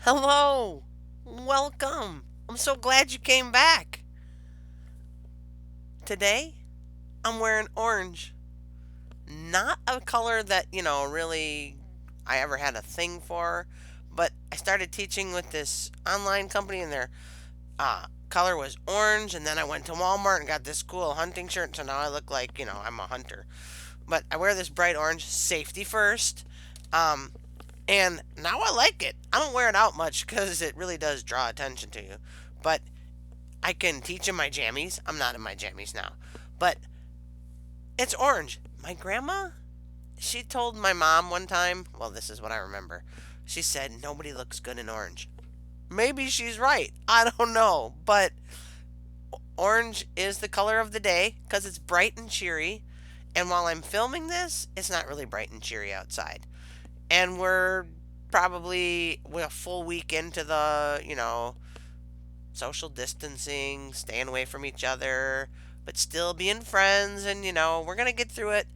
Hello. Welcome. I'm so glad you came back. Today, I'm wearing orange. Not a color that, really I ever had a thing for, but I started teaching with this online company and their color was orange. And then I went to Walmart and got this cool hunting shirt. So now I look like, I'm a hunter. But I wear this bright orange, safety first. Um, And now I like it. I don't wear it out much because it really does draw attention to you. But I can teach in my jammies. I'm not in my jammies now. But it's orange. My grandma, she told my mom one time, well, this is what I remember. She said, nobody looks good in orange. Maybe she's right. I don't know. But orange is the color of the day because it's bright and cheery. And while I'm filming this, it's not really bright and cheery outside. And we're probably a full week into the, social distancing, staying away from each other, but still being friends. And, we're going to get through it.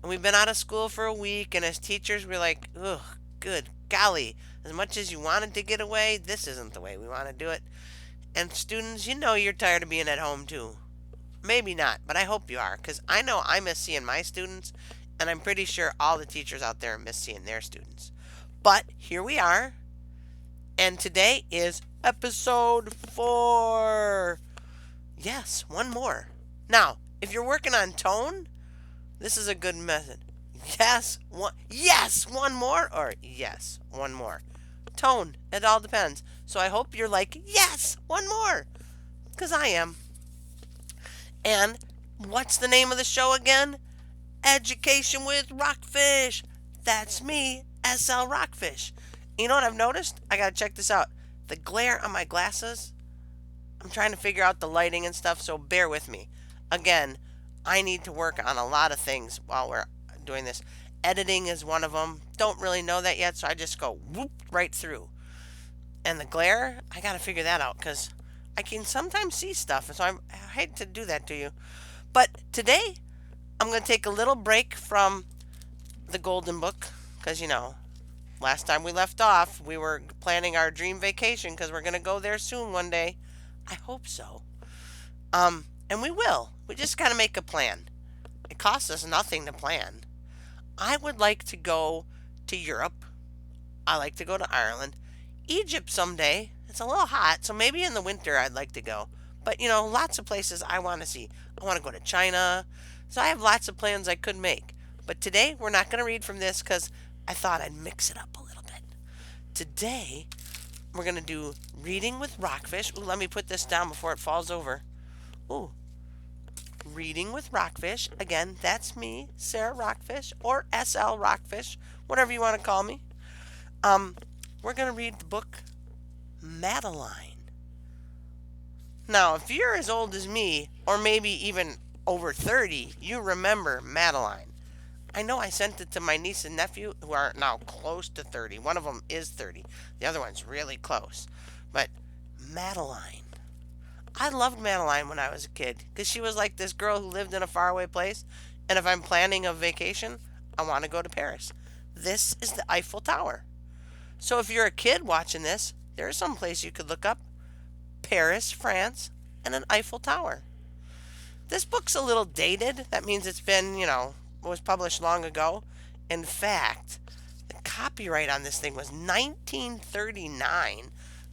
And we've been out of school for a week. And as teachers, we're like, ugh, good golly. As much as you wanted to get away, this isn't the way we want to do it. And students, you're tired of being at home too. Maybe not, but I hope you are, because I know I miss seeing my students, and I'm pretty sure all the teachers out there miss seeing their students. But here we are, and today is episode 4. Yes, one more. Now, if you're working on tone, this is a good method. Yes, one more, or yes, one more. Tone, it all depends. So I hope you're like, yes, one more, because I am. And what's the name of the show again? Education with Rockfish. That's me, SL Rockfish. You know what I've noticed? I gotta check this out. The glare on my glasses, I'm trying to figure out the lighting and stuff, so bear with me. Again, I need to work on a lot of things while we're doing this. Editing is one of them. Don't really know that yet, so I just go whoop right through. And the glare, I gotta figure that out because I can sometimes see stuff, so I hate to do that to you. But today, I'm going to take a little break from the Golden Book because, last time we left off, we were planning our dream vacation because we're going to go there soon one day. I hope so. And we will. We just got to make a plan. It costs us nothing to plan. I would like to go to Europe. I like to go to Ireland. Egypt someday. It's a little hot, so maybe in the winter I'd like to go. But, lots of places I want to see. I want to go to China. So I have lots of plans I could make. But today we're not going to read from this because I thought I'd mix it up a little bit. Today we're going to do reading with Rockfish. Ooh, let me put this down before it falls over. Ooh, reading with Rockfish. Again, that's me, Sarah Rockfish, or SL Rockfish, whatever you want to call me. We're going to read the book Madeline. Now, if you're as old as me, or maybe even over 30, you remember Madeline. I know I sent it to my niece and nephew who are now close to 30. One of them is 30, the other one's really close. But Madeline. I loved Madeline when I was a kid because she was like this girl who lived in a faraway place. And if I'm planning a vacation, I want to go to Paris. This is the Eiffel Tower. So if you're a kid watching this, there's some place you could look up Paris, France, and an Eiffel Tower. This book's a little dated. That means it's been, was published long ago. In fact, the copyright on this thing was 1939.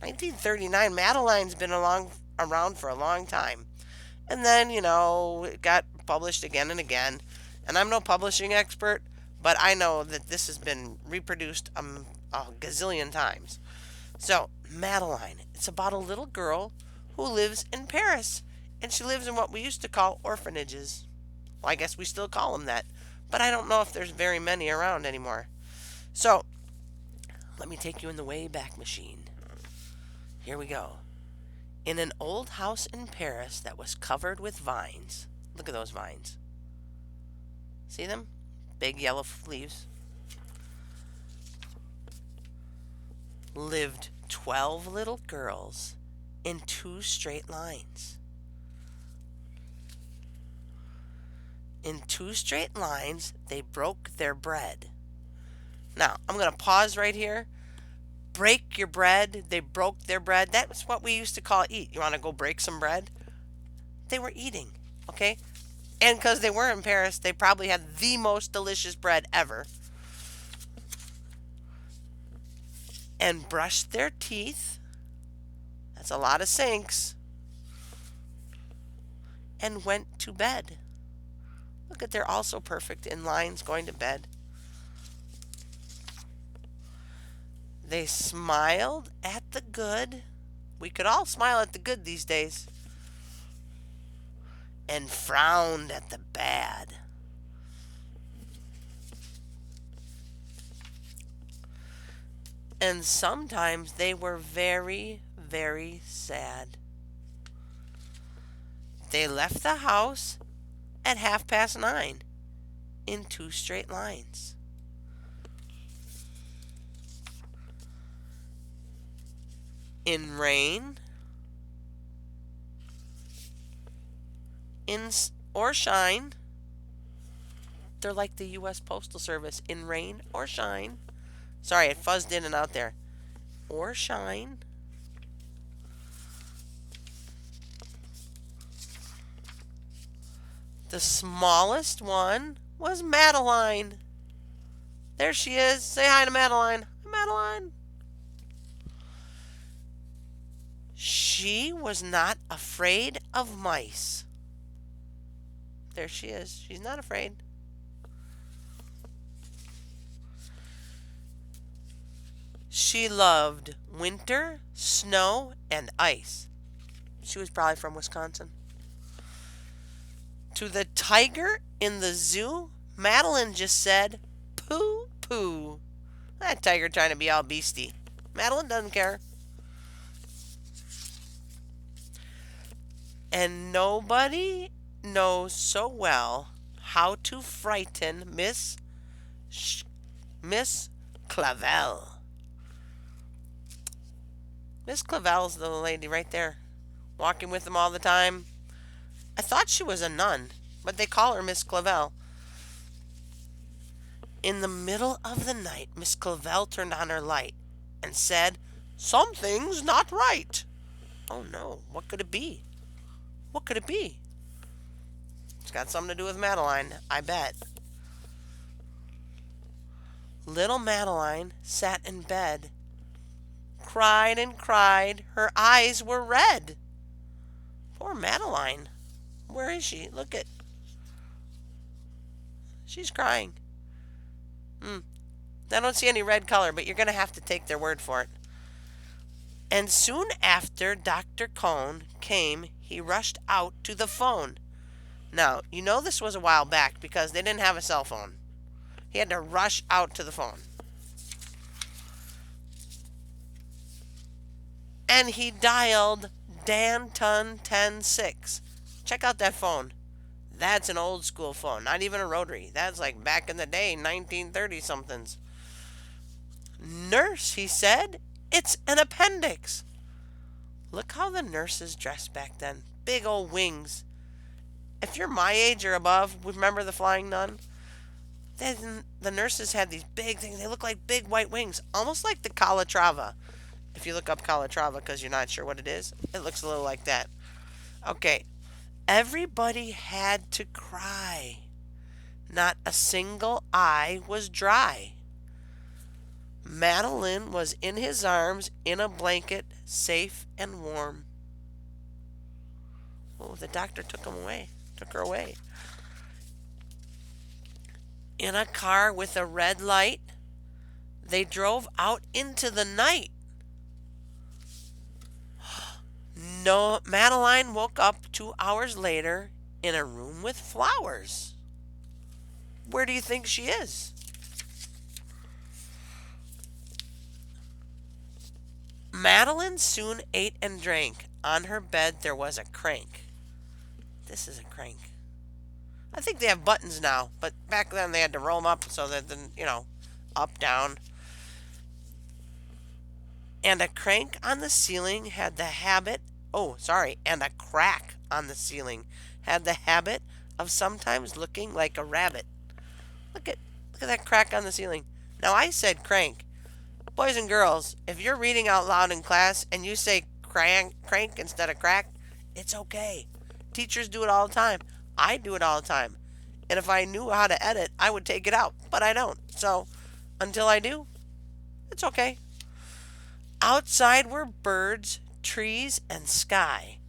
1939. Madeline's been around for a long time. And then, it got published again and again. And I'm no publishing expert, but I know that this has been reproduced a gazillion times. So, Madeline, it's about a little girl who lives in Paris. And she lives in what we used to call orphanages. Well, I guess we still call them that. But I don't know if there's very many around anymore. So, let me take you in the Wayback Machine. Here we go. In an old house in Paris that was covered with vines. Look at those vines. See them? Big yellow leaves. Lived 12 little girls in 2 straight lines. In 2 straight lines, they broke their bread. Now, I'm going to pause right here. break your bread. They broke their bread. That's what we used to call eat. You want to go break some bread? They were eating, okay? And because they were in Paris, they probably had the most delicious bread ever. And brushed their teeth. That's a lot of sinks. And went to bed. Look at, they're also perfect in lines going to bed. They smiled at the good. We could all smile at the good these days. And frowned at the bad. And sometimes they were very, very sad. They left the house at 9:30 in 2 straight lines. In rain, or shine. They're like the U.S. Postal Service. In rain or shine. Sorry, it fuzzed in and out there. Or shine. The smallest one was Madeline. There she is. Say hi to Madeline. Hi, Madeline. She was not afraid of mice. There she is. She's not afraid. She loved winter, snow, and ice. She was probably from Wisconsin. To the tiger in the zoo, Madeline just said, "Pooh, pooh." That tiger trying to be all beastie. Madeline doesn't care. And nobody knows so well how to frighten Miss Clavel. Miss Clavel's the lady right there, walking with them all the time. I thought she was a nun, but they call her Miss Clavel. In the middle of the night, Miss Clavel turned on her light and said, "Something's not right." Oh no, what could it be? What could it be? It's got something to do with Madeline, I bet. Little Madeline sat in bed, cried and cried. Her eyes were red. Poor Madeline. Where is she? Look at. She's crying. I don't see any red color, but you're going to have to take their word for it. And soon after Dr. Cone came, he rushed out to the phone. Now, you know this was a while back because they didn't have a cell phone. He had to rush out to the phone. And he dialed Danton 106. Check out that phone. That's an old school phone, not even a rotary. That's like back in the day, 1930 somethings. "Nurse," he said, "it's an appendix." Look how the nurses dressed back then. Big old wings. If you're my age or above, remember the Flying Nun? The nurses had these big things. They look like big white wings, almost like the Calatrava. If you look up Calatrava because you're not sure what it is, it looks a little like that. Okay, everybody had to cry. Not a single eye was dry. Madeline was in his arms in a blanket, safe and warm. Oh, the doctor took her away. In a car with a red light, they drove out into the night. No, Madeline woke up 2 hours later in a room with flowers. Where do you think she is? Madeline soon ate and drank. On her bed there was a crank. This is a crank. I think they have buttons now, but back then they had to roll them up so that, up, down. And a crank on the ceiling had the habit, and a crack on the ceiling had the habit of sometimes looking like a rabbit. Look at that crack on the ceiling. Now I said crank, Boys and girls, if you're reading out loud in class and you say crank instead of crack, it's okay. Teachers do it all the time. I do it all the time. And if I knew how to edit, I would take it out, but I don't. So until I do, it's okay. Outside were birds, trees, and sky.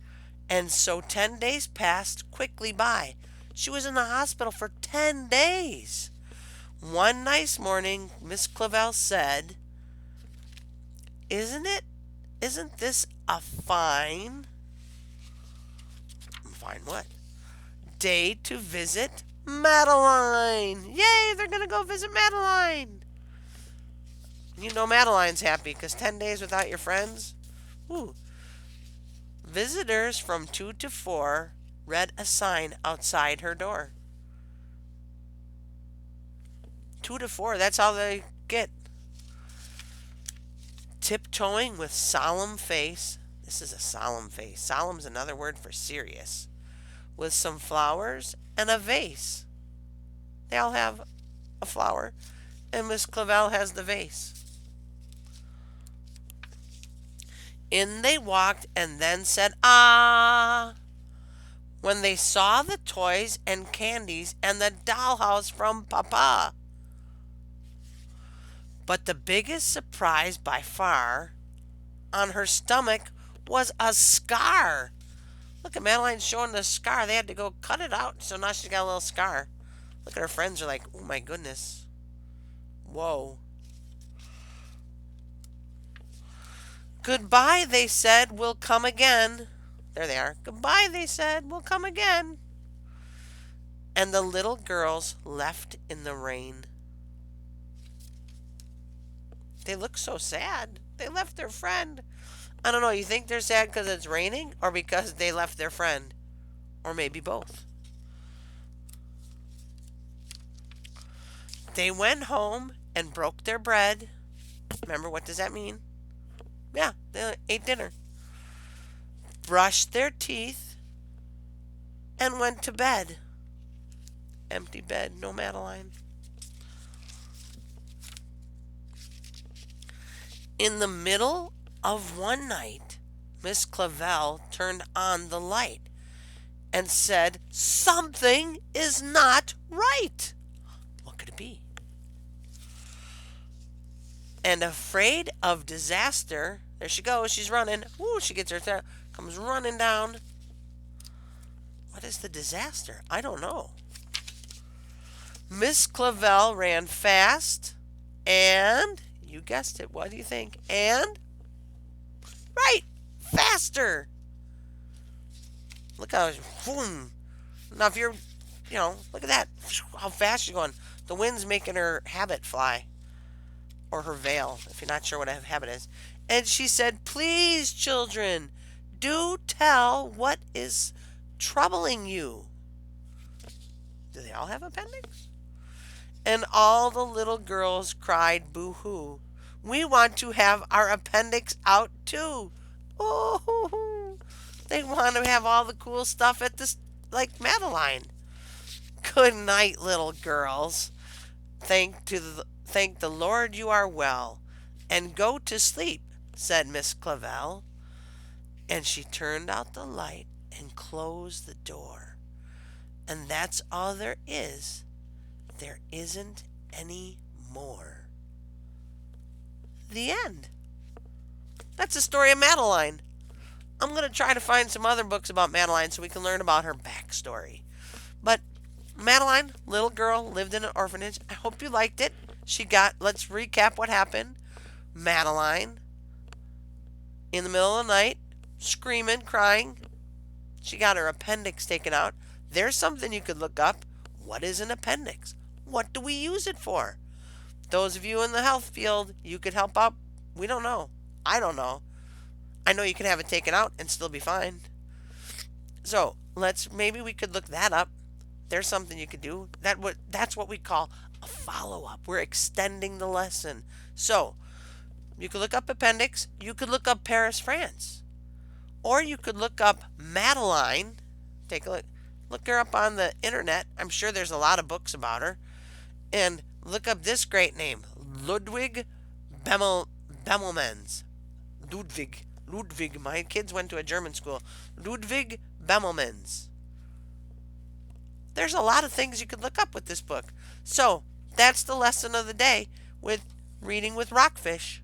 And so 10 days passed quickly by. She was in the hospital for 10 days. One nice morning, Miss Clavel said, Isn't this a fine what? Day to visit Madeline. Yay, they're going to go visit Madeline. You know Madeline's happy because 10 days without your friends. Ooh. Visitors from 2 to 4 read a sign outside her door. 2 to 4, that's all they get. Tiptoeing with solemn face. This is a solemn face. Solemn's another word for serious. With some flowers and a vase. They all have a flower, and Miss Clavel has the vase. In they walked and then said, "Ah!" when they saw the toys and candies and the dollhouse from Papa. But the biggest surprise by far on her stomach was a scar. Look at Madeline showing the scar. They had to go cut it out, so now she's got a little scar. Look at her friends are like, oh my goodness. Whoa. Goodbye, they said, we'll come again. There they are. Goodbye, they said, we'll come again. And the little girls left in the rain. They look so sad. They left their friend. I don't know, you think they're sad because it's raining or because they left their friend? Or maybe both. They went home and broke their bread. Remember, what does that mean? Yeah, they ate dinner. Brushed their teeth and went to bed. Empty bed, no Madeline. In the middle of one night, Miss Clavel turned on the light and said, something is not right. What could it be? And afraid of disaster, there she goes, she's running. Ooh, she gets her, comes running down. What is the disaster? I don't know. Miss Clavel ran fast and, you guessed it, what do you think? And, right, faster. Look how, boom. Now if you're, look at that, how fast she's going. The wind's making her habit fly. Or her veil, if you're not sure what a habit is. And she said, please, children, do tell what is troubling you. Do they all have appendix? And all the little girls cried boo-hoo. We want to have our appendix out too. Oh, they want to have all the cool stuff at this, like Madeline. Good night, little girls. Thank the Lord you are well, and go to sleep, said Miss Clavel. And she turned out the light and closed the door. And that's all there is. There isn't any more. The end. That's the story of Madeline. I'm going to try to find some other books about Madeline so we can learn about her backstory. But Madeline, little girl, lived in an orphanage. I hope you liked it. Let's recap what happened. Madeline, in the middle of the night, screaming, crying. She got her appendix taken out. There's something you could look up. What is an appendix? What do we use it for? Those of you in the health field, you could help out. We don't know. I don't know. I know you can have it taken out and still be fine. So maybe we could look that up. There's something you could do. That's what we call a follow-up. We're extending the lesson. So you could look up appendix. You could look up Paris, France. Or you could look up Madeline. Take a look. Look her up on the internet. I'm sure there's a lot of books about her. And look up this great name, Ludwig Bemelmans. Ludwig. My kids went to a German school. Ludwig Bemelmans. There's a lot of things you could look up with this book. So, that's the lesson of the day with reading with Rockfish.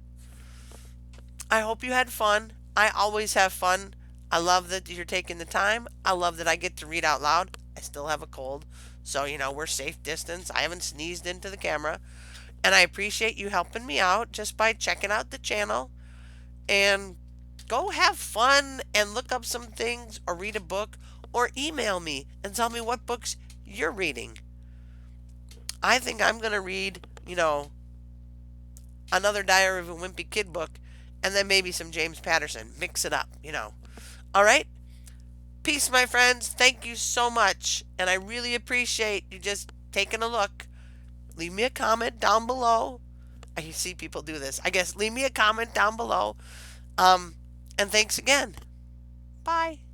I hope you had fun. I always have fun. I love that you're taking the time. I love that I get to read out loud. I still have a cold. So, we're safe distance. I haven't sneezed into the camera. And I appreciate you helping me out just by checking out the channel. And go have fun and look up some things or read a book or email me and tell me what books you're reading. I think I'm going to read, another Diary of a Wimpy Kid book and then maybe some James Patterson. Mix it up. All right? Peace, my friends. Thank you so much. And I really appreciate you just taking a look. Leave me a comment down below. I see people do this. I guess leave me a comment down below. And thanks again. Bye.